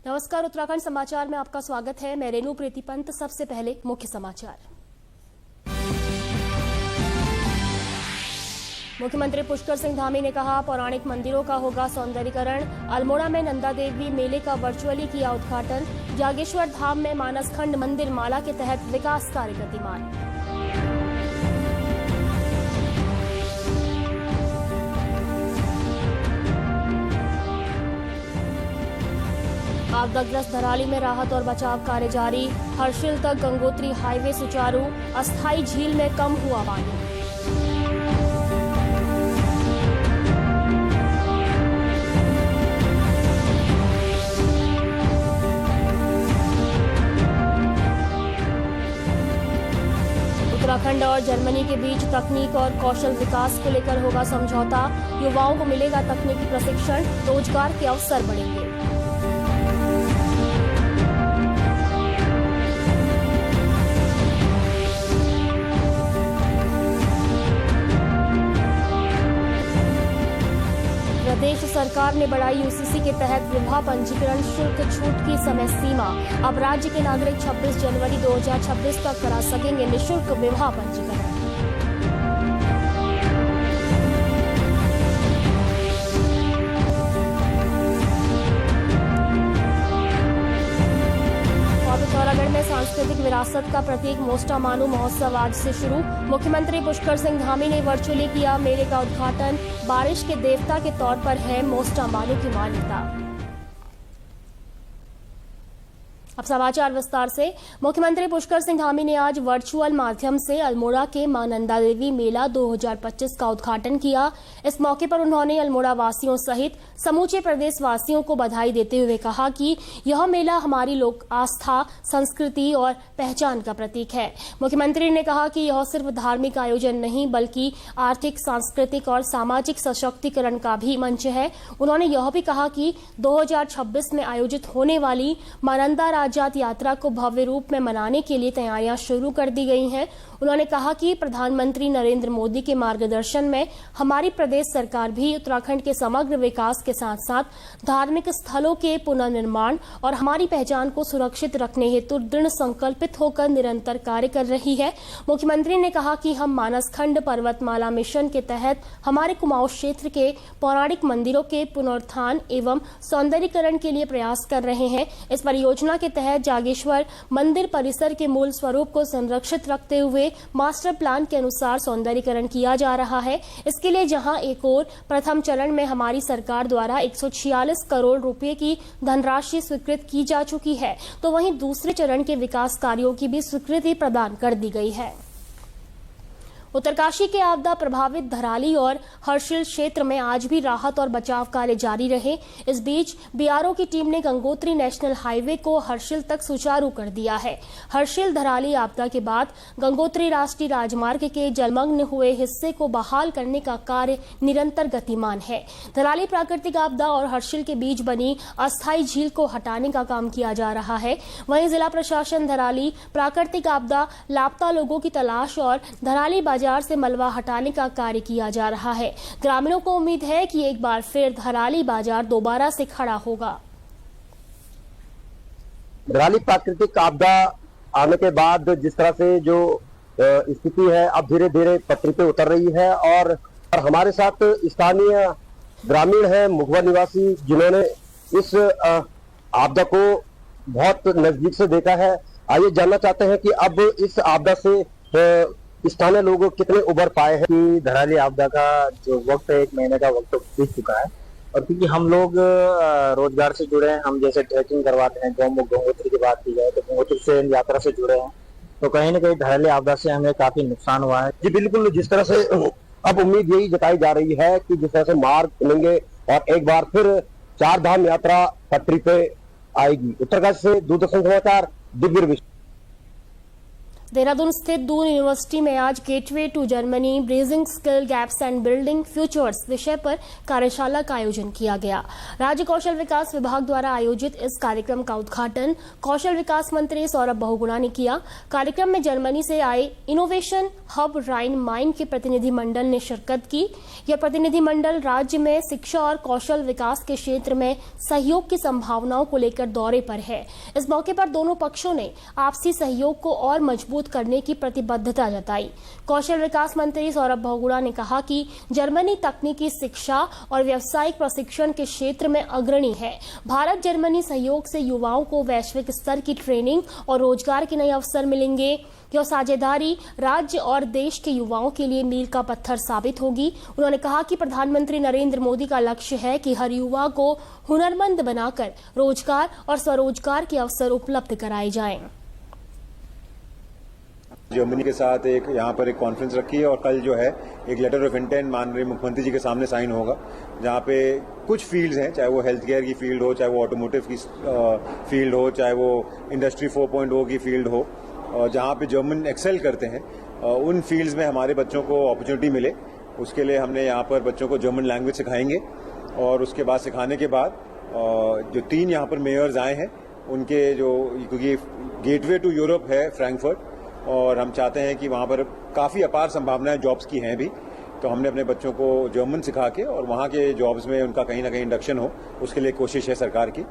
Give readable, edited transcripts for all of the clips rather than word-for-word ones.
नमस्कार, उत्तराखंड समाचार में आपका स्वागत है। मैं रेणु प्रीति पंत। सबसे पहले मुख्य समाचार। मुख्यमंत्री पुष्कर सिंह धामी ने कहा, पौराणिक मंदिरों का होगा सौंदर्यीकरण। अल्मोड़ा में नंदा देवी मेले का वर्चुअली किया उद्घाटन। जागेश्वर धाम में मानसखंड मंदिर माला के तहत विकास कार्य गतिमान। आपदाग्रस्त धराली में राहत और बचाव कार्य जारी। हर्षिल तक गंगोत्री हाईवे सुचारू। अस्थायी झील में कम हुआ पानी। उत्तराखंड और जर्मनी के बीच तकनीक और कौशल विकास को लेकर होगा समझौता। युवाओं को मिलेगा तकनीकी प्रशिक्षण, रोजगार के अवसर बढ़ेंगे। प्रदेश सरकार ने बढ़ाई यूसीसी के तहत विवाह पंजीकरण शुल्क छूट की समय सीमा। अब राज्य के नागरिक 26 जनवरी 2026 तक करा सकेंगे निःशुल्क विवाह पंजीकरण। पिथौरागढ़ में सांस्कृतिक विरासत का प्रतीक मोस्टा मानू महोत्सव आज से शुरू। मुख्यमंत्री पुष्कर सिंह धामी ने वर्चुअली किया मेले का उद्घाटन। बारिश के देवता के तौर पर है मोस्टा मानू की मान्यता। अब समाचार विस्तार से। मुख्यमंत्री पुष्कर सिंह धामी ने आज वर्चुअल माध्यम से अल्मोड़ा के मां नंदा देवी मेला 2025 का उद्घाटन किया। इस मौके पर उन्होंने अल्मोड़ा वासियों सहित समूचे प्रदेश वासियों को बधाई देते हुए कहा कि यह मेला हमारी लोक आस्था, संस्कृति और पहचान का प्रतीक है। मुख्यमंत्री ने कहा कि यह सिर्फ धार्मिक आयोजन नहीं बल्कि आर्थिक, सांस्कृतिक और सामाजिक सशक्तिकरण का भी मंच है। उन्होंने यह भी कहा कि 2026 में आयोजित होने वाली मां नंदा राज्यात यात्रा को भव्य रूप में मनाने के लिए तैयारियां शुरू कर दी गई हैं। उन्होंने कहा कि प्रधानमंत्री नरेंद्र मोदी के मार्गदर्शन में हमारी प्रदेश सरकार भी उत्तराखंड के समग्र विकास के साथ साथ धार्मिक स्थलों के पुनर्निर्माण और हमारी पहचान को सुरक्षित रखने हेतु दृढ़ संकल्पित होकर निरंतर कार्य कर रही है। मुख्यमंत्री ने कहा कि हम मानसखंड पर्वतमाला मिशन के तहत हमारे कुमाऊं क्षेत्र के पौराणिक मंदिरों के पुनरुत्थान एवं सौंदर्यीकरण के लिए प्रयास कर रहे हैं। इस परियोजना के तहत जागेश्वर मंदिर परिसर के मूल स्वरूप को संरक्षित रखते हुए मास्टर प्लान के अनुसार सौंदर्यीकरण किया जा रहा है। इसके लिए जहां एक और प्रथम चरण में हमारी सरकार द्वारा 146 करोड़ रुपए की धनराशि स्वीकृत की जा चुकी है, तो वहीं दूसरे चरण के विकास कार्यों की भी स्वीकृति प्रदान कर दी गई है। उत्तरकाशी के आपदा प्रभावित धराली और हर्षिल क्षेत्र में आज भी राहत और बचाव कार्य जारी रहे। इस बीच बीआरओ की टीम ने गंगोत्री नेशनल हाईवे को हर्षिल तक सुचारू कर दिया है। हर्षिल धराली आपदा के बाद गंगोत्री राष्ट्रीय राजमार्ग के जलमग्न हुए हिस्से को बहाल करने का कार्य निरंतर गतिमान है। धराली प्राकृतिक आपदा और हर्षिल के बीच बनी अस्थायी झील को हटाने का काम किया जा रहा है। वहीं जिला प्रशासन धराली प्राकृतिक आपदा, लापता लोगों की तलाश और धराली बाजार से मलबा हटाने का कार्य किया जा रहा है। ग्रामीणों को उम्मीद है कि एक बार फिर धराली बाजार दोबारा से खड़ा होगा। धराली प्राकृतिक आपदा आने के बाद जिस तरह से जो स्थिति है अब धीरे धीरे पटरी पे उतर रही है और हमारे साथ स्थानीय ग्रामीण है, मुखवा निवासी, जिन्होंने इस आपदा को बहुत नजदीक से देखा है। आइए जानना चाहते हैं कि अब इस आपदा से स्थानीय लोग कितने उबर पाए हैं। कि धराली आपदा का जो वक्त है 1 महीने का वक्त बीत चुका है और क्योंकि हम लोग रोजगार से जुड़े हैं, हम जैसे ट्रैकिंग करवाते हैं, गंगोत्री की बात की जाए तो गंगोत्री से यात्रा से जुड़े हैं, तो कहीं ना कहीं धराली आपदा से हमें काफी नुकसान हुआ है। जी बिल्कुल, जिस तरह से अब उम्मीद यही जताई जा रही है कि जिस तरह से मार्ग खुलेंगे और एक बार फिर 4 धाम यात्रा पटरी पे आएगी। उत्तरकाशी से दूरदर्शन समाचार, दिव्य। देहरादून स्थित दून यूनिवर्सिटी में आज gateway to Germany bridging skill gaps and building futures विषय पर कार्यशाला का आयोजन किया गया। राज्य कौशल विकास विभाग द्वारा आयोजित इस कार्यक्रम का उद्घाटन कौशल विकास मंत्री सौरभ बहुगुणा ने किया। कार्यक्रम में जर्मनी से आए इनोवेशन हब राइन माइन के प्रतिनिधि मंडल ने शिरकत की। यह प्रतिनिधि मंडल राज्य में शिक्षा और कौशल विकास के क्षेत्र में सहयोग की संभावनाओं को लेकर दौरे पर है। इस मौके पर दोनों पक्षों ने आपसी सहयोग को और मजबूत करने की प्रतिबद्धता जताई। कौशल विकास मंत्री सौरभ बहुगुणा ने कहा कि जर्मनी तकनीकी शिक्षा और व्यावसायिक प्रशिक्षण के क्षेत्र में अग्रणी है। भारत जर्मनी सहयोग से युवाओं को वैश्विक स्तर की ट्रेनिंग और रोजगार के नए अवसर मिलेंगे। यह साझेदारी राज्य और देश के युवाओं के लिए मील का पत्थर साबित होगी। उन्होंने कहा कि प्रधानमंत्री नरेंद्र मोदी का लक्ष्य है कि हर युवा को हुनरमंद बनाकर रोजगार और स्वरोजगार के अवसर उपलब्ध कराए जाएं। जर्मनी के साथ एक यहाँ पर एक कॉन्फ्रेंस रखी है और कल जो है एक लेटर ऑफ इंटेंट माननीय मुख्यमंत्री जी के सामने साइन होगा, जहाँ पे कुछ फील्ड्स हैं, चाहे वो हेल्थ केयर की फील्ड हो, चाहे वो ऑटोमोटिव की फील्ड हो, चाहे वो इंडस्ट्री 4.0 की फील्ड हो, जहाँ पे जर्मन एक्सेल करते हैं, उन फील्ड्स में हमारे बच्चों को अपॉर्चुनिटी मिले। उसके लिए हमने यहाँ पर बच्चों को जर्मन लैंग्वेज सिखाएंगे और उसके बाद सिखाने के बाद जो 3 यहाँ पर मेयर्स आए हैं उनके जो, क्योंकि गेटवे टू यूरोप है फ्रैंकफर्ट और हम चाहते हैं कि वहाँ पर काफ़ी अपार संभावनाएं जॉब्स की हैं भी, तो हमने अपने बच्चों को जर्मन सिखा के और वहाँ के जॉब्स में उनका कहीं ना कहीं इंडक्शन हो, उसके लिए कोशिश है सरकार की।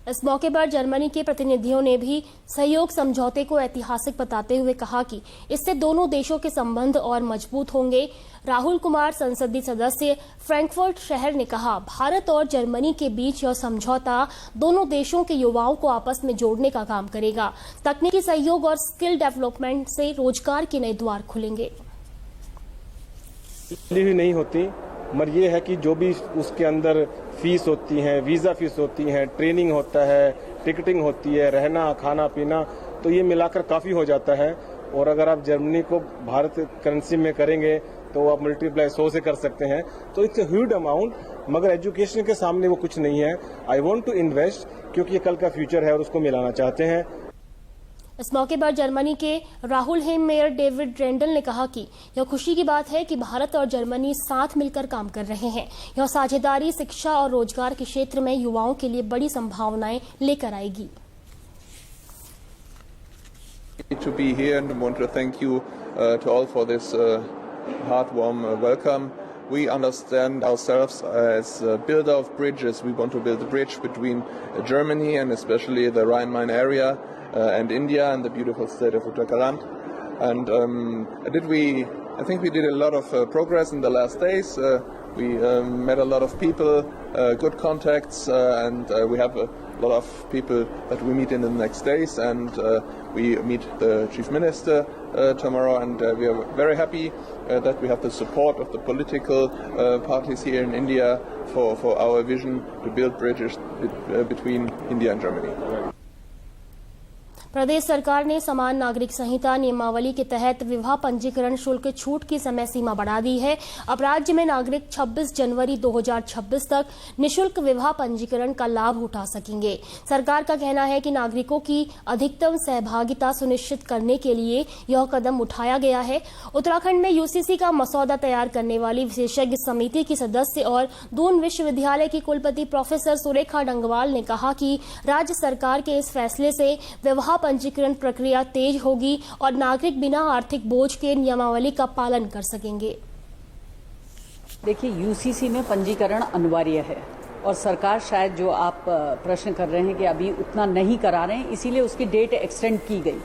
इस मौके पर जर्मनी के प्रतिनिधियों ने भी सहयोग समझौते को ऐतिहासिक बताते हुए कहा कि इससे दोनों देशों के संबंध और मजबूत होंगे। राहुल कुमार संसदीय सदस्य फ्रैंकफर्ट शहर ने कहा, भारत और जर्मनी के बीच यह समझौता दोनों देशों के युवाओं को आपस में जोड़ने का काम करेगा। तकनीकी सहयोग और स्किल डेवलपमेंट से रोजगार के नए द्वार खुलेंगे। नहीं होती, मगर ये है कि जो भी उसके अंदर फीस होती है, वीजा फीस होती है, ट्रेनिंग होता है, टिकटिंग होती है, रहना खाना पीना, तो ये मिलाकर काफी हो जाता है। और अगर आप जर्मनी को भारत करेंसी में करेंगे तो आप मल्टीप्लाई 100 से कर सकते हैं, तो इट्स अ ह्यूज अमाउंट। मगर एजुकेशन के सामने वो कुछ नहीं है। आई वांट टू इन्वेस्ट, क्योंकि ये कल का फ्यूचर है और उसको मिलाना चाहते हैं। इस मौके पर जर्मनी के राहुल हेम मेयर डेविड रेंडल ने कहा कि यह खुशी की बात है कि भारत और जर्मनी साथ मिलकर काम कर रहे हैं। यह साझेदारी शिक्षा और रोजगार के क्षेत्र में युवाओं के लिए बड़ी संभावनाएं लेकर आएगी। To be here and want to thank you to all for this heartwarm welcome. We understand ourselves as a builder of bridges. We want to build a bridge between Germany and especially the Rhine-Main area and India and the beautiful state of Uttarakhand. And I think we did a lot of progress in the last days. We met a lot of people, good contacts, and we have a lot of people that we meet in the next days. And we meet the Chief Minister tomorrow, and we are very happy that we have the support of the political parties here in India for our vision to build bridges between India and Germany. प्रदेश सरकार ने समान नागरिक संहिता नियमावली के तहत विवाह पंजीकरण शुल्क छूट की समय सीमा बढ़ा दी है। अब राज्य में नागरिक 26 जनवरी 2026 तक निशुल्क विवाह पंजीकरण का लाभ उठा सकेंगे। सरकार का कहना है कि नागरिकों की अधिकतम सहभागिता सुनिश्चित करने के लिए यह कदम उठाया गया है। उत्तराखंड में यूसीसी का मसौदा तैयार करने वाली विशेषज्ञ समिति की सदस्य और दून विश्वविद्यालय की कुलपति प्रोफेसर सुरेखा डंगवाल ने कहा कि राज्य सरकार के इस फैसले से विवाह पंजीकरण प्रक्रिया तेज होगी और नागरिक बिना आर्थिक बोझ के नियमावली का पालन कर सकेंगे। देखिए, यूसीसी में पंजीकरण अनिवार्य है और सरकार शायद जो आप प्रश्न कर रहे हैं कि अभी उतना नहीं करा रहे हैं, इसीलिए उसकी डेट एक्सटेंड की गई।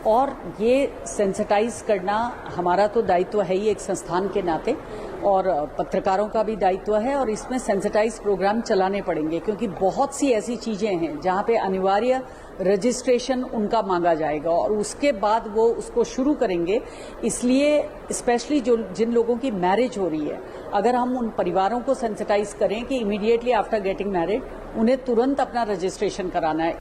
और ये सेंसिटाइज करना हमारा तो दायित्व है ही एक संस्थान के नाते, और पत्रकारों का भी दायित्व है, और इसमें सेंसिटाइज प्रोग्राम चलाने पड़ेंगे क्योंकि बहुत सी ऐसी चीजें हैं जहां पे अनिवार्य रजिस्ट्रेशन उनका मांगा जाएगा और उसके बाद वो उसको शुरू करेंगे। इसलिए स्पेशली जिन लोगों की मैरिज हो रही है, अगर हम उन परिवारों को सेंसिटाइज करें कि इमीडिएटली आफ्टर गेटिंग मैरिड उन्हें तुरंत अपना रजिस्ट्रेशन कराना है।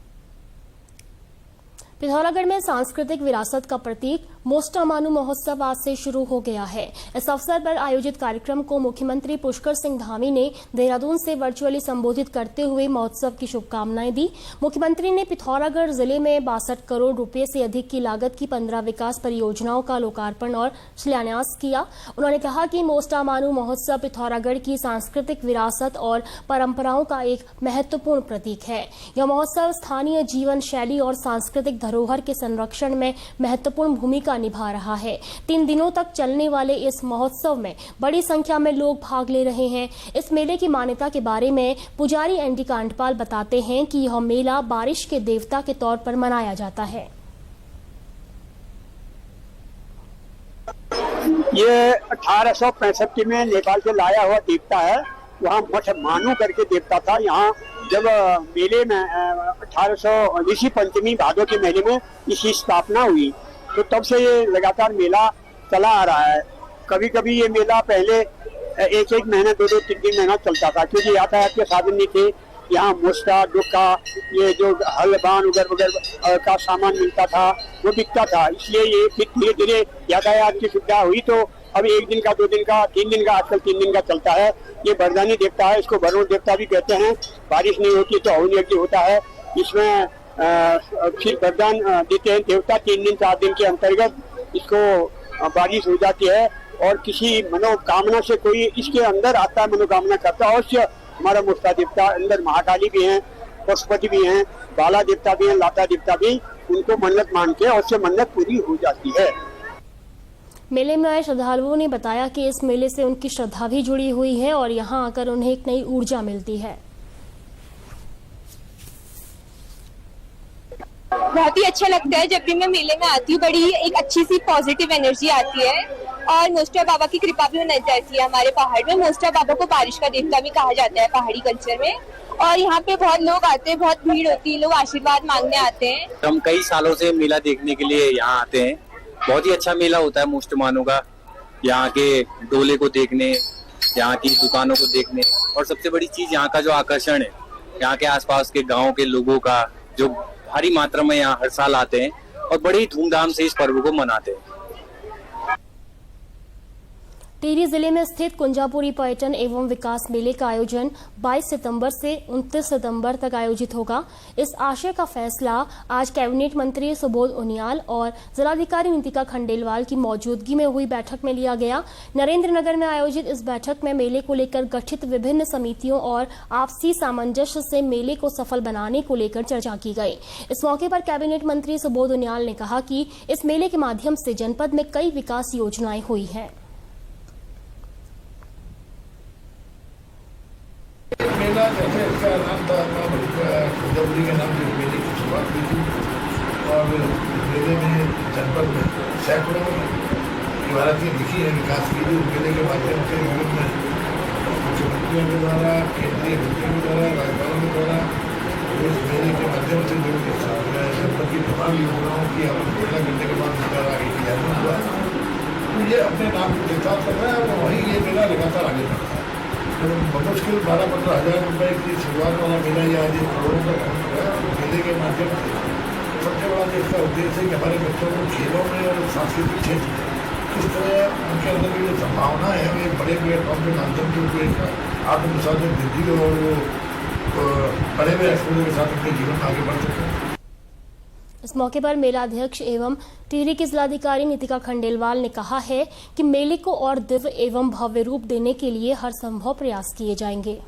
पिथौरागढ़ में सांस्कृतिक विरासत का प्रतीक मोस्टामानू महोत्सव आज से शुरू हो गया है। इस अवसर पर आयोजित कार्यक्रम को मुख्यमंत्री पुष्कर सिंह धामी ने देहरादून से वर्चुअली संबोधित करते हुए महोत्सव की शुभकामनाएं दी। मुख्यमंत्री ने पिथौरागढ़ जिले में 62 करोड़ रुपए से अधिक की लागत की 15 विकास परियोजनाओं का लोकार्पण और शिलान्यास किया। उन्होंने कहा कि मोस्टामानू महोत्सव पिथौरागढ़ की सांस्कृतिक विरासत और परंपराओं का एक महत्वपूर्ण प्रतीक है। यह महोत्सव स्थानीय जीवन शैली और सांस्कृतिक धरोहर के संरक्षण में महत्वपूर्ण भूमिका निभा रहा है। 3 दिनों तक चलने वाले इस महोत्सव में बड़ी संख्या में लोग भाग ले रहे हैं। इस मेले की मान्यता के बारे में पुजारी एनडी कांडपाल बताते हैं कि यह मेला बारिश के देवता के तौर पर मनाया जाता है। ये 1865 में नेपाल से लाया हुआ देवता है। वहाँ मोस्टामानू करके देवता था। यहाँ जब मेले में 1800 ऋषि पंचमी भादों के मेले में इसकी स्थापना हुई, तो तब से ये लगातार मेला चला आ रहा है। कभी कभी ये मेला पहले एक महीना 2-2, 3-3 महीना चलता था, क्योंकि यातायात के साधन नहीं थे। यहाँ मोस्टा डुक्का ये जो हल बान उगर का सामान मिलता था वो बिकता था। इसलिए ये फिर धीरे धीरे यातायात की सुविधा हुई, तो अब 1 दिन का, 2 दिन का, 3 दिन का, आजकल 3 दिन का चलता है। ये वरदानी देवता है, इसको वरुण देवता भी कहते हैं। बारिश नहीं होती तो हवन यज्ञ होता है। इसमें फिर वरदान देते हैं देवता। 3 दिन 4 दिन के अंतर्गत इसको बारिश हो जाती है। और किसी मनोकामना से कोई इसके अंदर आता है, मनोकामना करता है। अवश्य हमारा मोस्टा देवता अंदर महाकाली भी हैं, पशुपति भी हैं, बाला देवता भी हैं, लाता देवता भी, उनको मन्नत मान के अवश्य मन्नत पूरी हो जाती है। मेले में आए श्रद्धालुओं ने बताया कि इस मेले से उनकी श्रद्धा भी जुड़ी हुई है और यहां आकर उन्हें एक नई ऊर्जा मिलती है। बहुत ही अच्छा लगता है जब भी मैं मेले में आती हूँ। बड़ी एक अच्छी सी पॉजिटिव एनर्जी आती है और मोस्टा बाबा की कृपा भी होनी चाहिए है हमारे पहाड़ में। मोस्टा बाबा को बारिश का देवता भी कहा जाता है पहाड़ी कल्चर में। और यहाँ पे बहुत लोग आते हैं, बहुत भीड़ होती है, लोग आशीर्वाद मांगने आते हैं। हम कई सालों से मेला देखने के लिए यहाँ आते हैं। बहुत ही अच्छा मेला होता है मोस्टामानू का। यहाँ के डोले को देखने, यहाँ की दुकानों को देखने, और सबसे बड़ी चीज यहाँ का जो आकर्षण है, यहाँ के आसपास के गाँव के लोगों का जो भारी मात्रा में यहाँ हर साल आते हैं और बड़ी धूमधाम से इस पर्व को मनाते हैं। टिहरी जिले में स्थित कुंजापुरी पर्यटन एवं विकास मेले का आयोजन 22 सितंबर से 29 सितंबर तक आयोजित होगा। इस आशय का फैसला आज कैबिनेट मंत्री सुबोध उनियाल और जिलाधिकारी नीतिका खंडेलवाल की मौजूदगी में हुई बैठक में लिया गया। नरेंद्रनगर में आयोजित इस बैठक में मेले को लेकर गठित विभिन्न समितियों और आपसी सामंजस्य से मेले को सफल बनाने को लेकर चर्चा की गई। इस मौके पर कैबिनेट मंत्री सुबोध उनियाल ने कहा कि इस मेले के माध्यम से जनपद में कई विकास योजनाएं हुई हैं। मेला जैसे इसका नाम था, कुंजापुरी के नाम से मेले की शुरुआत हुई थी और मेले में जनपद में सैकड़ों इमारतें दिखी हैं, विकास की थी। मेले के माध्यम से विभिन्न मुख्यमंत्रियों के द्वारा, केंद्रीय मंत्रियों के द्वारा, राज्यपालों के द्वारा इस मेले के माध्यम से जो जनपद की तमाम योजनाओं की अवहेलना करने के बाद आगे किया हुआ, तो ये अपने नाम को विकास कर रहा है और वहीं ये मेला लगातार आगे बढ़ रहा है। मुश्किल 12-15 हज़ार रुपए की शुरुआत वाला मेला ये आज करोड़ों का काम कर रहा है। मेले के माध्यम से सबसे बड़ा इसका उद्देश्य है कि हमारे बच्चों को खेलों में और सांस्कृतिक क्षेत्र में किस तरह उनके अंदर की जो संभावना है वे बड़े प्लेटफॉर्म के माध्यम से उनको एक आत्मविश्वास में वृद्धि हो और वो बड़े बड़े एक्सपोजर के साथ अपने जीवन में आगे बढ़ सकें। इस मौके पर मेला अध्यक्ष एवं टिहरी की जिलाधिकारी नीतिका खंडेलवाल ने कहा है कि मेले को और दिव्य एवं भव्य रूप देने के लिए हर संभव प्रयास किए जाएंगे।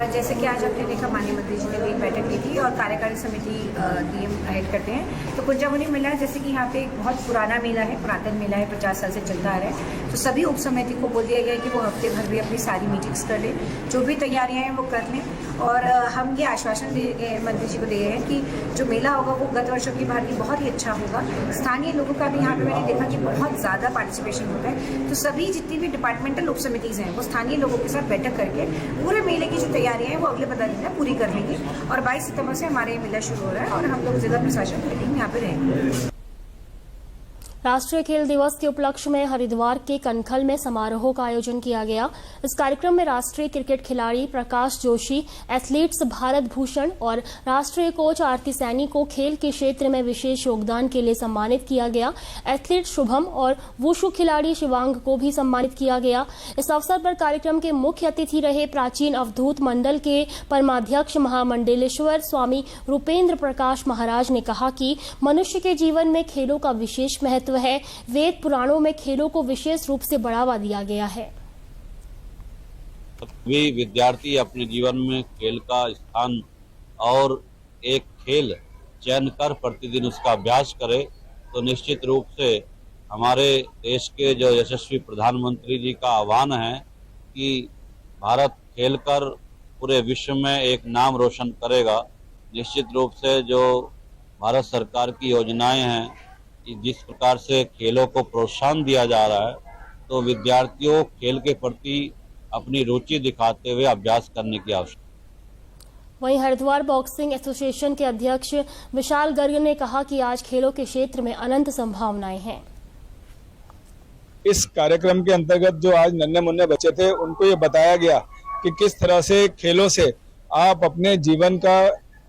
जैसे कि आज आपने देखा माननीय मंत्री जी ने भी एक बैठक ली थी और कार्यकारी समिति डीएम हेड करते हैं। तो कुंजामुनी मेला जैसे कि यहाँ पे एक बहुत पुराना मेला है, पुरातन मेला है, 50 साल से चलता आ रहा है। तो सभी उप समिति को बोल दिया गया है कि वो हफ्ते भर भी अपनी सारी मीटिंग्स कर लें, जो भी तैयारियाँ हैं वो कर लें। और हम ये आश्वासन मंत्री जी को दिए हैं कि जो मेला होगा वो गत वर्षों की भांति बहुत ही अच्छा होगा। स्थानीय लोगों का भी यहाँ पे मैंने देखा कि बहुत ज़्यादा पार्टिसिपेशन होता है। तो सभी जितनी भी डिपार्टमेंटल उप समितिज़ हैं वो स्थानीय लोगों के साथ बैठक करके पूरे मेले की जो तैयारियां हैं वो अगले 15 दिन में पूरी कर लेंगे। और 22 सितंबर से हमारे ये मेला शुरू हो रहा है और हम लोग जिला प्रशासन मीटिंग यहाँ पे रहेंगे। राष्ट्रीय खेल दिवस के उपलक्ष्य में हरिद्वार के कनखल में समारोह का आयोजन किया गया। इस कार्यक्रम में राष्ट्रीय क्रिकेट खिलाड़ी प्रकाश जोशी, एथलीट्स भारत भूषण और राष्ट्रीय कोच आरती सैनी को खेल के क्षेत्र में विशेष योगदान के लिए सम्मानित किया गया। एथलीट शुभम और वुशु खिलाड़ी शिवांग को भी सम्मानित किया गया। इस अवसर पर कार्यक्रम के मुख्य अतिथि रहे प्राचीन अवधूत मंडल के परमाध्यक्ष महामंडलेश्वर स्वामी रूपेंद्र प्रकाश महाराज ने कहा कि मनुष्य के जीवन में खेलों का विशेष महत्व है। वेद पुराणों में खेलों को विशेष रूप से बढ़ावा दिया गया है। वे विद्यार्थी अपने जीवन में खेल का स्थान और एक खेल चयन कर प्रतिदिन उसका अभ्यास करे तो निश्चित रूप से हमारे देश के जो यशस्वी प्रधानमंत्री जी का आह्वान है कि भारत खेलकर पूरे विश्व में एक नाम रोशन करेगा। निश्चित रूप से जो भारत सरकार की योजनाएं हैं, जिस प्रकार से खेलों को प्रोत्साहन दिया जा रहा है, तो विद्यार्थियों खेल के प्रति अपनी रुचि दिखाते हुए अभ्यास करने की आवश्यकता। वहीं हरिद्वार बॉक्सिंग एसोसिएशन के अध्यक्ष विशाल गर्ग ने कहा कि आज खेलों के क्षेत्र में अनंत संभावनाएं हैं। इस कार्यक्रम के अंतर्गत जो आज नन्हे मुन्ने बच्चे थे, उनको ये बताया गया कि किस तरह से खेलों से आप अपने जीवन का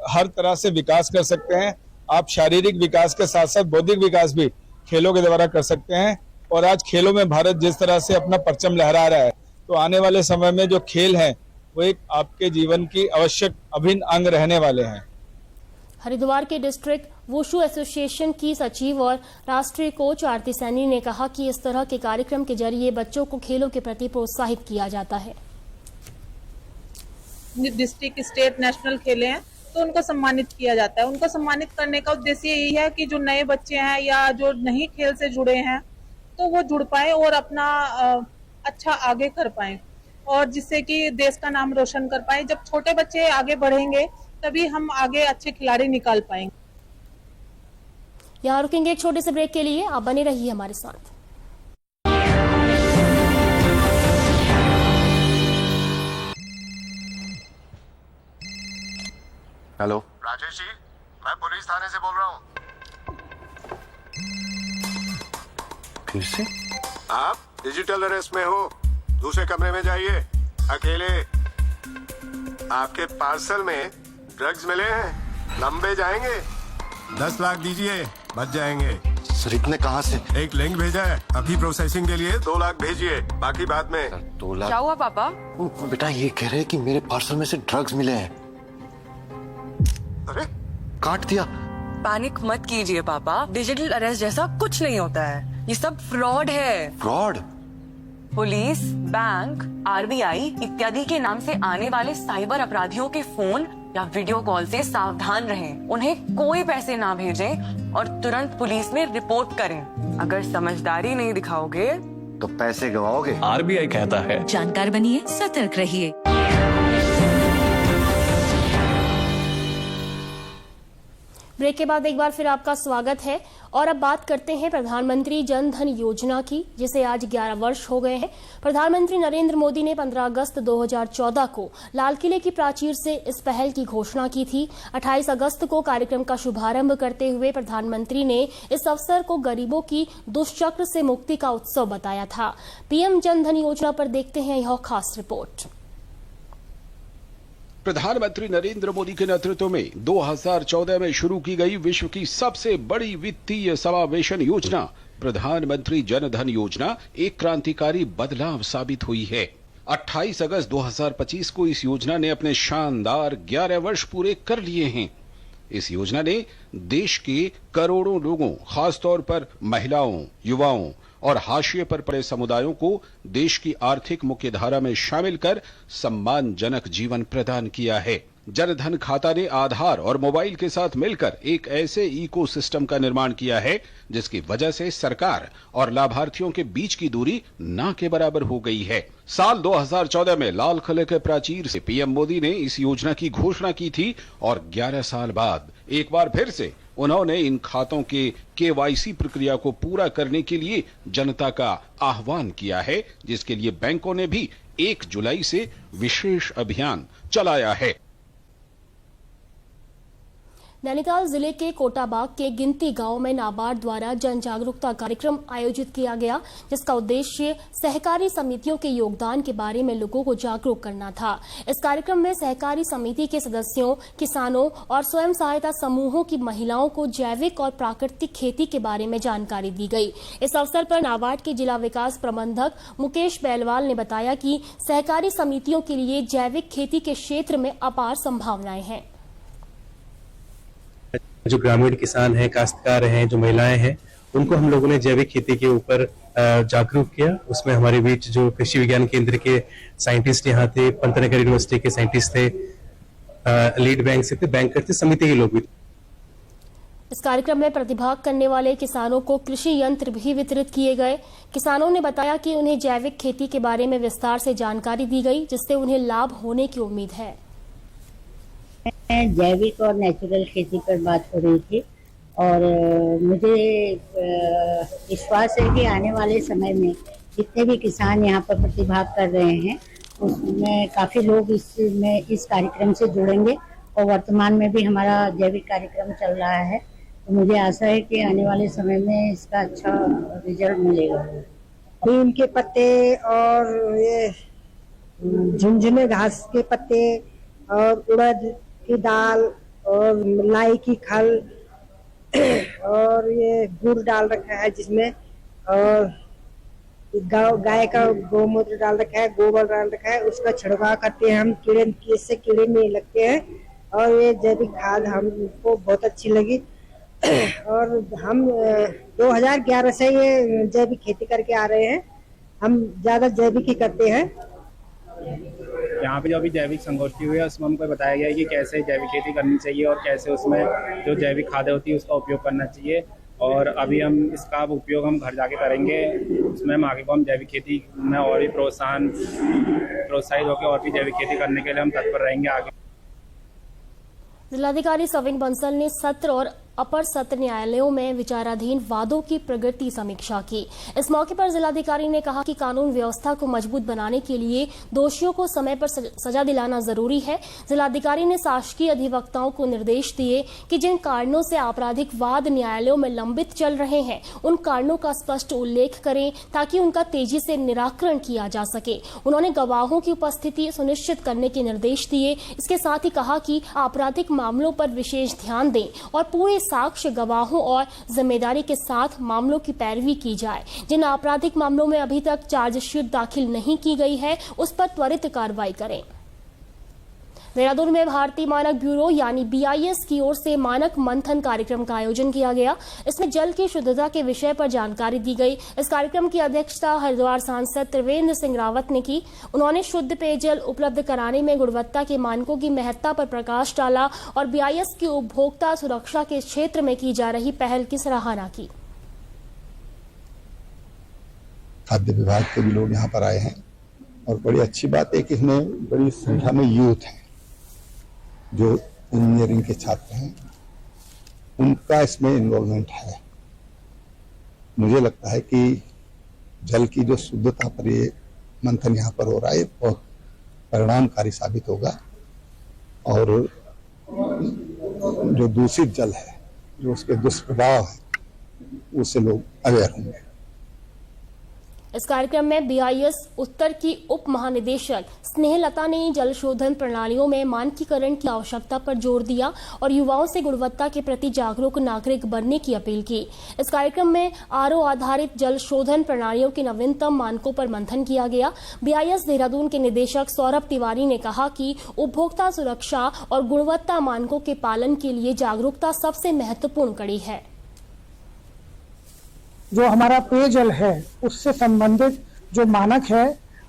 हर तरह से विकास कर सकते हैं। आप शारीरिक विकास के साथ साथ बौद्धिक विकास भी खेलों के द्वारा कर सकते हैं। और आज खेलों में भारत जिस तरह से अपना परचम लहरा रहा है, तो आने वाले समय में जो खेल हैं वो एक आपके जीवन की आवश्यक अभिन्न अंग रहने वाले हैं। हरिद्वार के डिस्ट्रिक्ट वुशु एसोसिएशन की सचिव और राष्ट्रीय कोच आरती सैनी ने कहा कि इस तरह के कार्यक्रम के जरिए बच्चों को खेलों के प्रति प्रोत्साहित किया जाता है। डिस्ट्रिक्ट, स्टेट, नेशनल खेले हैं तो उनको सम्मानित किया जाता है। उनको सम्मानित करने का उद्देश्य यही है कि जो नए बच्चे हैं या जो नहीं खेल से जुड़े हैं तो वो जुड़ पाए और अपना अच्छा आगे कर पाए और जिससे कि देश का नाम रोशन कर पाए। जब छोटे बच्चे आगे बढ़ेंगे तभी हम आगे अच्छे खिलाड़ी निकाल पाएंगे। यहाँ रुकेंगे एक छोटे से ब्रेक के लिए, आप बने रहिए हमारे साथ। हेलो राजेश जी, मैं पुलिस थाने से बोल रहा हूँ। फिर से? आप डिजिटल अरेस्ट में हो, दूसरे कमरे में जाइए अकेले। आपके पार्सल में ड्रग्स मिले हैं, लंबे जाएंगे। 10 लाख दीजिए, बच जाएंगे। सर इतने कहाँ से? एक लिंक भेजा है, अभी प्रोसेसिंग के लिए 2 लाख भेजिए, बाकी बाद में। 2 लाख? क्या हुआ पापा? बेटा ये कह रहे हैं कि मेरे पार्सल में से ड्रग्स मिले हैं। अरे काट दिया। पैनिक मत कीजिए पापा, डिजिटल अरेस्ट जैसा कुछ नहीं होता है, ये सब फ्रॉड है। फ्रॉड? पुलिस, बैंक, आरबीआई इत्यादि के नाम से आने वाले साइबर अपराधियों के फोन या वीडियो कॉल से सावधान रहें। उन्हें कोई पैसे ना भेजें और तुरंत पुलिस में रिपोर्ट करें। अगर समझदारी नहीं दिखाओगे तो पैसे गवाओगे। आरबीआई कहता है, जानकार बनिए, सतर्क रहिए। ब्रेक के बाद एक बार फिर आपका स्वागत है और अब बात करते हैं प्रधानमंत्री जन धन योजना की, जिसे आज 11 वर्ष हो गए हैं। प्रधानमंत्री नरेंद्र मोदी ने 15 अगस्त 2014 को लाल किले की प्राचीर से इस पहल की घोषणा की थी। 28 अगस्त को कार्यक्रम का शुभारंभ करते हुए प्रधानमंत्री ने इस अवसर को गरीबों की दुष्चक्र से मुक्ति का उत्सव बताया था। पीएम जन धन योजना पर देखते हैं यह खास रिपोर्ट। प्रधानमंत्री नरेंद्र मोदी के नेतृत्व में 2014 में शुरू की गई विश्व की सबसे बड़ी वित्तीय समावेशन योजना प्रधानमंत्री जन धन योजना एक क्रांतिकारी बदलाव साबित हुई है। 28 अगस्त 2025 को इस योजना ने अपने शानदार 11 वर्ष पूरे कर लिए हैं। इस योजना ने देश के करोड़ों लोगों, खासतौर पर महिलाओं, युवाओं और हाशिए पर पड़े समुदायों को देश की आर्थिक मुख्यधारा में शामिल कर सम्मानजनक जीवन प्रदान किया है। जनधन खाता ने आधार और मोबाइल के साथ मिलकर एक ऐसे इकोसिस्टम का निर्माण किया है जिसकी वजह से सरकार और लाभार्थियों के बीच की दूरी ना के बराबर हो गई है। साल 2014 में लाल किले के प्राचीर से पीएम मोदी ने इस योजना की घोषणा की थी और 11 साल बाद एक बार फिर से उन्होंने इन खातों के केवाईसी प्रक्रिया को पूरा करने के लिए जनता का आह्वान किया है, जिसके लिए बैंकों ने भी 1 जुलाई से विशेष अभियान चलाया है। नैनीताल जिले के कोटाबाग के गिनती गांव में नाबार्ड द्वारा जन जागरूकता कार्यक्रम आयोजित किया गया, जिसका उद्देश्य सहकारी समितियों के योगदान के बारे में लोगों को जागरूक करना था। इस कार्यक्रम में सहकारी समिति के सदस्यों, किसानों और स्वयं सहायता समूहों की महिलाओं को जैविक और प्राकृतिक खेती के बारे में जानकारी दी गई। इस अवसर पर नाबार्ड के जिला विकास प्रबंधक मुकेश बैलवाल ने बताया कि सहकारी समितियों के लिए जैविक खेती के क्षेत्र में अपार संभावनाएं हैं। जो ग्रामीण किसान हैं, काश्तकार हैं, जो महिलाएं हैं, उनको हम लोगों ने जैविक खेती के ऊपर जागरूक किया। उसमें हमारे बीच जो कृषि विज्ञान केंद्र के साइंटिस्ट यहाँ थे, पंतनगर यूनिवर्सिटी के साइंटिस्ट थे, लीड बैंक से थे, बैंकर थे, समिति के लोग भी। इस कार्यक्रम में प्रतिभाग करने वाले किसानों को कृषि यंत्र भी वितरित किए गए। किसानों ने बताया कि उन्हें जैविक खेती के बारे में विस्तार से जानकारी दी गई, जिससे उन्हें लाभ होने की उम्मीद है। जैविक और नेचुरल खेती पर बात हो रही थी और मुझे विश्वास है कि आने वाले समय में जितने भी किसान यहाँ पर प्रतिभाग कर रहे हैं उसमें काफ़ी लोग इस कार्यक्रम से जुड़ेंगे और वर्तमान में भी हमारा जैविक कार्यक्रम चल रहा है, तो मुझे आशा है कि आने वाले समय में इसका अच्छा रिजल्ट मिलेगा। नीम के पत्ते और ये झुनझुने घास के पत्ते और उड़द की दाल और लाई की खल और ये गुड़ डाल रखा है जिसमें, और गाय का गोमूत्र डाल रखा है, गोबर डाल रखा है, उसका छिड़काव करते हैं हम। इससे कीड़े नहीं लगते हैं और ये जैविक खाद हमको बहुत अच्छी लगी और हम 2011 से ये जैविक खेती करके आ रहे हैं। हम ज्यादा जैविक ही करते हैं। यहाँ पे जो अभी जैविक संगोष्ठी हुई है उसमें हमको बताया गया है कि कैसे जैविक खेती करनी चाहिए और कैसे उसमें जो जैविक खादें होती है उसका उपयोग करना चाहिए, और अभी हम इसका उपयोग हम घर जाके करेंगे। उसमें हम आगे को हम जैविक खेती में और भी प्रोत्साहित होकर और भी जैविक खेती करने के लिए हम तत्पर रहेंगे आगे। जिलाधिकारी सविन बंसल ने सत्र और अपर सत्र न्यायालयों में विचाराधीन वादों की प्रगति समीक्षा की। इस मौके पर जिलाधिकारी ने कहा कि कानून व्यवस्था को मजबूत बनाने के लिए दोषियों को समय पर सजा दिलाना जरूरी है। जिलाधिकारी ने शासकीय अधिवक्ताओं को निर्देश दिए कि जिन कारणों से आपराधिक वाद न्यायालयों में लंबित चल रहे हैं उन कारणों का स्पष्ट उल्लेख करें ताकि उनका तेजी से निराकरण किया जा सके। उन्होंने गवाहों की उपस्थिति सुनिश्चित करने के निर्देश दिए। इसके साथ ही कहा कि आपराधिक मामलों पर विशेष ध्यान दें और पूरे साक्ष्य, गवाहों और जिम्मेदारी के साथ मामलों की पैरवी की जाए। जिन आपराधिक मामलों में अभी तक चार्जशीट दाखिल नहीं की गई है उस पर त्वरित कार्रवाई करें। देहरादून में भारतीय मानक ब्यूरो यानी BIS की ओर से मानक मंथन कार्यक्रम का आयोजन किया गया। इसमें जल की शुद्धता के विषय पर जानकारी दी गई। इस कार्यक्रम की अध्यक्षता हरिद्वार सांसद त्रिवेंद्र सिंह रावत ने की। उन्होंने शुद्ध पेयजल उपलब्ध कराने में गुणवत्ता के मानकों की महत्ता पर प्रकाश डाला और BIS की उपभोक्ता सुरक्षा के क्षेत्र में की जा रही पहल की सराहना की। खाद्य विभाग के भी लोग यहाँ पर आए हैं और बड़ी अच्छी बात है कि इसमें बड़ी संख्या में यूथ हैं जो इंजीनियरिंग के छात्र हैं, उनका इसमें इन्वॉल्वमेंट है। मुझे लगता है कि जल की जो शुद्धता पर ये मंथन यहाँ पर हो रहा है बहुत परिणामकारी साबित होगा और जो दूषित जल है, जो उसके दुष्प्रभाव है, उससे लोग अवेयर होंगे। इस कार्यक्रम में BIS उत्तर की उप महानिदेशक स्नेहलता ने जल शोधन प्रणालियों में मानकीकरण की आवश्यकता पर जोर दिया और युवाओं से गुणवत्ता के प्रति जागरूक नागरिक बनने की अपील की। इस कार्यक्रम में RO आधारित जल शोधन प्रणालियों के नवीनतम मानकों पर मंथन किया गया। BIS देहरादून के निदेशक सौरभ तिवारी ने कहा कि उपभोक्ता सुरक्षा और गुणवत्ता मानकों के पालन के लिए जागरूकता सबसे महत्वपूर्ण कड़ी है। जो हमारा पेयजल है उससे संबंधित जो मानक है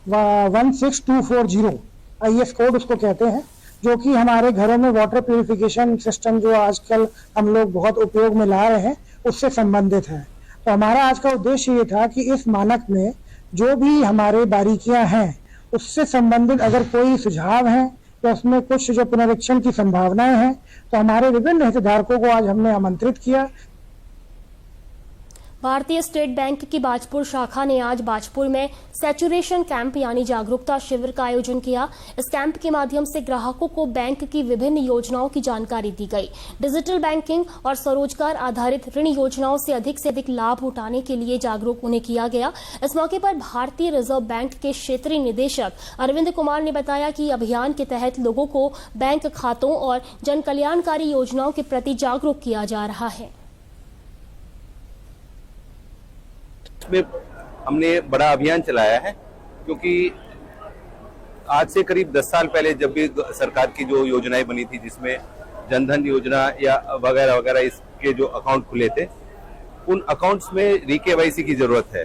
16240 IS कोड उसको कहते हैं, जो कि हमारे घरों में वाटर प्यूरिफिकेशन सिस्टम जो आजकल हम लोग बहुत उपयोग में ला रहे हैं उससे संबंधित है। तो हमारा आज का उद्देश्य ये था कि इस मानक में जो भी हमारे बारीकियां हैं उससे संबंधित अगर कोई सुझाव हैं या उसमें कुछ जो पुनरीक्षण की संभावनाएं हैं तो हमारे विभिन्न हितधारकों को आज हमने आमंत्रित किया। भारतीय स्टेट बैंक की बाजपुर शाखा ने आज बाजपुर में सैचुरेशन कैंप यानी जागरूकता शिविर का आयोजन किया। इस कैंप के माध्यम से ग्राहकों को बैंक की विभिन्न योजनाओं की जानकारी दी गई। डिजिटल बैंकिंग और स्वरोजगार आधारित ऋण योजनाओं से अधिक लाभ उठाने के लिए जागरूक उन्हें किया गया। इस मौके पर भारतीय रिजर्व बैंक के क्षेत्रीय निदेशक अरविंद कुमार ने बताया कि अभियान के तहत लोगों को बैंक खातों और जन कल्याणकारी योजनाओं के प्रति जागरूक किया जा रहा है। में हमने बड़ा अभियान चलाया है, क्योंकि आज से करीब 10 साल पहले जब भी सरकार की जो योजनाएं बनी थी, जिसमें जनधन योजना या वगैरह वगैरह इसके जो अकाउंट खुले थे, उन अकाउंट्स में री-केवाईसी की जरूरत है।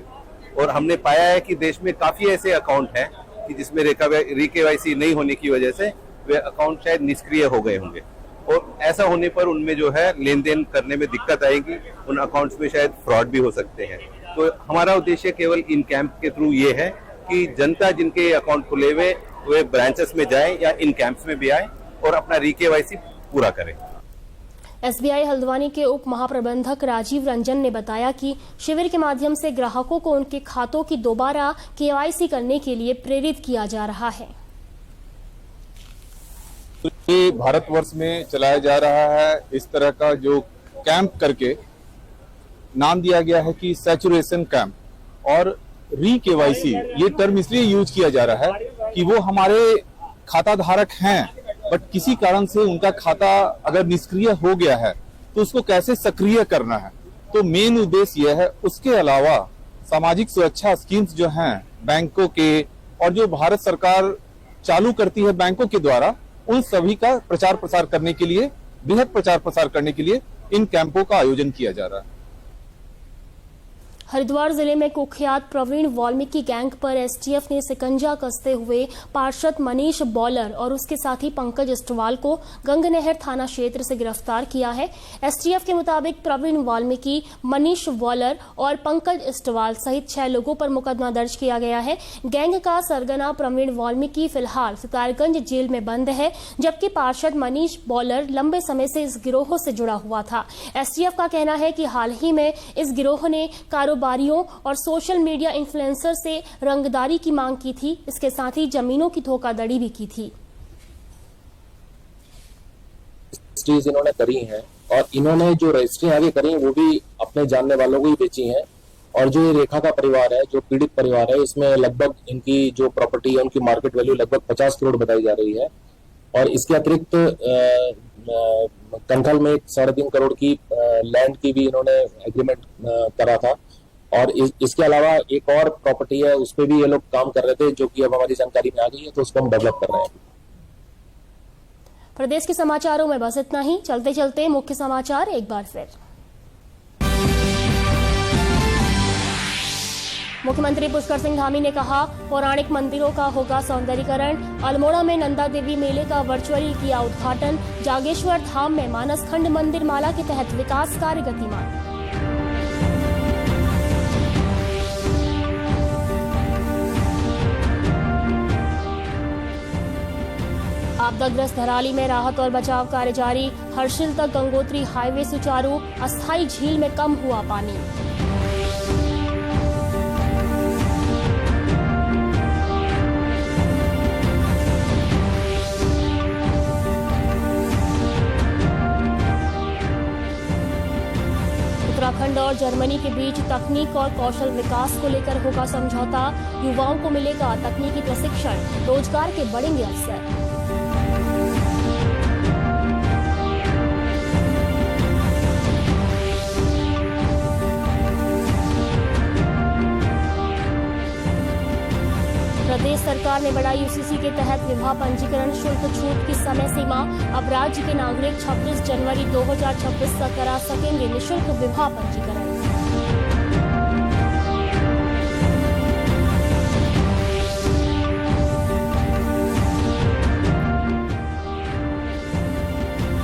और हमने पाया है कि देश में काफी ऐसे अकाउंट हैं कि जिसमें री-केवाईसी नहीं होने की वजह से वे अकाउंट शायद निष्क्रिय हो गए होंगे, और ऐसा होने पर उनमें जो है लेन देन करने में दिक्कत आएगी, उन अकाउंट्स में शायद फ्रॉड भी हो सकते हैं। तो हमारा उद्देश्य केवल इन कैंप के थ्रू ये है कि जनता जिनके अकाउंट खुले हुए वे ब्रांचेस में जाए या इन कैंप्स में भी आए और अपना री-केवाईसी पूरा करें। एसबीआई हल्द्वानी के उप महाप्रबंधक राजीव रंजन ने बताया कि शिविर के माध्यम से ग्राहकों को उनके खातों की दोबारा केवाईसी करने के लिए प्रेरित किया जा रहा है। ये भारतवर्ष में चलाया जा रहा है इस तरह का जो कैंप करके नाम दिया गया है कि सैचुरेशन कैंप, और री-केवाईसी ये टर्म इसलिए यूज किया जा रहा है कि वो हमारे खाता धारक हैं, बट किसी कारण से उनका खाता अगर निष्क्रिय हो गया है तो उसको कैसे सक्रिय करना है। तो मेन उद्देश्य यह है। उसके अलावा सामाजिक सुरक्षा स्कीम्स जो हैं बैंकों के और जो भारत सरकार चालू करती है बैंकों के द्वारा, उन सभी का प्रचार प्रसार करने के लिए, बृहद प्रचार प्रसार करने के लिए इन कैंपों का आयोजन किया जा रहा है। हरिद्वार जिले में कुख्यात प्रवीण वाल्मीकि गैंग पर एसटीएफ ने शिकंजा कसते हुए पार्षद मनीष बॉलर और उसके साथी पंकज इस्टवाल को गंगनहर थाना क्षेत्र से गिरफ्तार किया है। एसटीएफ के मुताबिक प्रवीण वाल्मीकि, मनीष बॉलर और पंकज इस्टवाल सहित 6 लोगों पर मुकदमा दर्ज किया गया है। गैंग का सरगना प्रवीण वाल्मीकि फिलहाल सितारगंज जेल में बंद है, जबकि पार्षद मनीष बॉलर लंबे समय से इस गिरोह से जुड़ा हुआ था। एसटीएफ का कहना है कि हाल ही में इस गिरोह ने कारोबारियों और सोशल मीडिया इन्फ्लुएंसर से रंगदारी की मांग की थी। इसके साथ ही जमीनों की धोखाधड़ी भी की थी। रजिस्ट्रीज इन्होंने करी हैं, और इन्होंने जो रजिस्ट्री आगे करी वो भी अपने जानने वालों को ही बेची हैं। और जो ये रेखा का परिवार है, जो पीड़ित परिवार है, इसमें लगभग इनकी जो प्रॉपर्टी है उनकी मार्केट वैल्यू लगभग 50 करोड़ बताई जा रही है। और इसके अतिरिक्त कंथल में 3.5 करोड़ की लैंड की भी इन्होंने एग्रीमेंट करा था। और इसके अलावा एक और प्रॉपर्टी है, उस पर भी ये लोग काम कर रहे थे, जो कि अब हमारी जानकारी में आ गई है, तो उसको हम डेवलप कर रहे हैं। प्रदेश के समाचारों में बस इतना ही। चलते चलते मुख्य समाचार एक बार फिर। मुख्यमंत्री पुष्कर सिंह धामी ने कहा, पौराणिक मंदिरों का होगा सौंदर्यीकरण। अल्मोड़ा में नंदा देवी मेले का वर्चुअली किया उद्घाटन। जागेश्वर धाम में मानसखंड मंदिर माला के तहत विकास कार्य गतिमान। आपदाग्रस्त धराली में राहत और बचाव कार्य जारी। हर्षिल तक गंगोत्री हाईवे सुचारू। अस्थायी झील में कम हुआ पानी। उत्तराखंड और जर्मनी के बीच तकनीक और कौशल विकास को लेकर होगा समझौता। युवाओं को मिलेगा तकनीकी प्रशिक्षण, रोजगार के बढ़ेंगे अवसर। प्रदेश सरकार ने बढ़ाई यूसीसी के तहत विवाह पंजीकरण शुल्क छूट की समय सीमा। अब राज्य के नागरिक 26 जनवरी 2026 तक करा सकेंगे निःशुल्क विवाह पंजीकरण।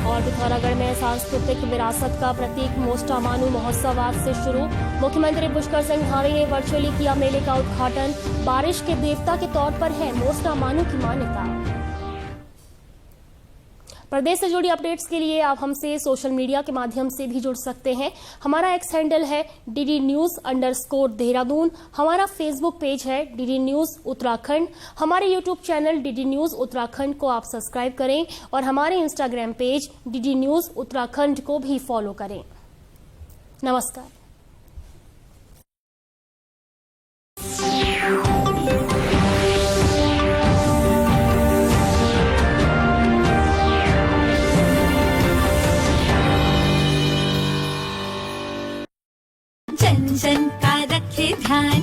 और पिथौरागढ़ में सांस्कृतिक विरासत का प्रतीक मोस्टामानू महोत्सव आज से शुरू। मुख्यमंत्री पुष्कर सिंह धामी ने वर्चुअली किया मेले का उद्घाटन। बारिश के देवता के तौर पर है मोस्टामानू की मान्यता। प्रदेश से जुड़ी अपडेट्स के लिए आप हमसे सोशल मीडिया के माध्यम से भी जुड़ सकते हैं। हमारा एक्स हैंडल है DD News_देहरादून। हमारा फेसबुक पेज है DD News उत्तराखंड। हमारे YouTube channel DD News Uttarakhand को आप सब्सक्राइब करें और हमारे Instagram page DD News Uttarakhand को भी फॉलो करें। नमस्कार। जन जन का रखे ध्यान